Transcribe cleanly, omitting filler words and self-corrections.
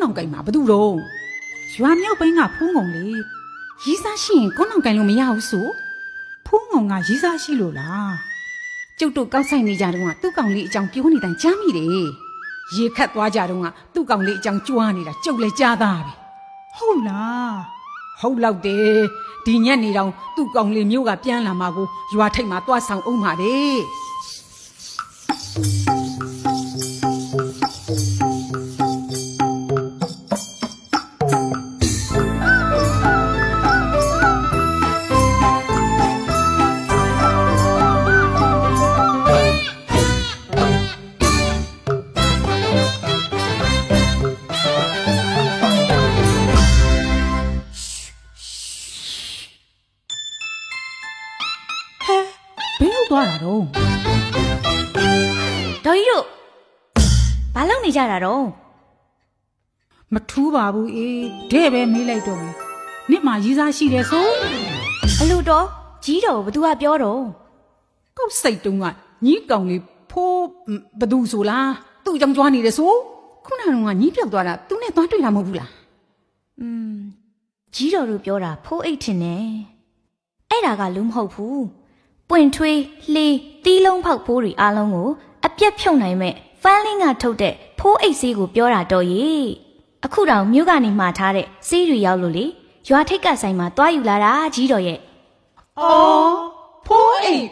နောင်ကိုင်မှာဘသူတော့ရွာမြောက်ပိုင်းကဖူးငုံလေရီးစားရှိရင်ကွန်းနောင်ကိုင်လို့မရဘူးဆိုဖူးငုံကရီးစားရှိလို့လားကျုပ်တို့ကောက်ဆိုင်နေကြတော့ကသူ့ကောင်လေးအကြောင်းပြောနေတိုင်းကြားမိတယ်ရေခတ်သွားကြတော့ကသူ့ကောင်လေးအကြောင်းကြွားနေတာကျုပ်လည်းကြားသားပဲဟုတ်လားဟုတ်လောက်တယ်ဒီညက်နေတော့သူ့ကောင်လေးမျိုးကပြန်လာမှာကိုရွာထိပ်မှာသွားဆောင်အောင်ပါတဲ့သွားတာတော့ဒေါ်ကြီးတို့ဘာလုပ်နေကြတာတော့မထူးပါဘူးအေးတဲ့ပဲမေးလိုက်တော့မယ်နှစ်မှာရီးစားရှိတယ်ဆိုအလူတော်ကြီးတော်ဘသူကပြောတော့ကောက်စိတ်တုံးကညီးကောင်လေးဖိုးဘသူဆိုလားသူ့ကြောင့်ကြွားနေတယ်ဆိုခုနကညီးပြောက်သွားတာသူနဲ့သွားတွေ့တာမဟုတ်ဘူးလားကြီးတော်တို့ပြောတာဖိုးအိတ်ထင်တယ်အဲ့ဒါကလူမဟုတ်ဘူးပွင့်ထွေးလှေးတီးလုံးဖောက်ဖိုးတွေအားလုံးကိုအပြက်ဖြုတ်နိုင်မဲ့ဖန်းလင်းကထုတ်တဲ့ဖိုးအိတ်ဆေးကိုပြောတာတော့ရေအခုတောင်မြို့ကနေမှာထားတဲ့ဆေးတွေရောက်လို့လေရွာထိပ်ကဆိုင်မှာတွားယူလာတာကြီးတော်ရဲ့အော်ဖိုးအိတ်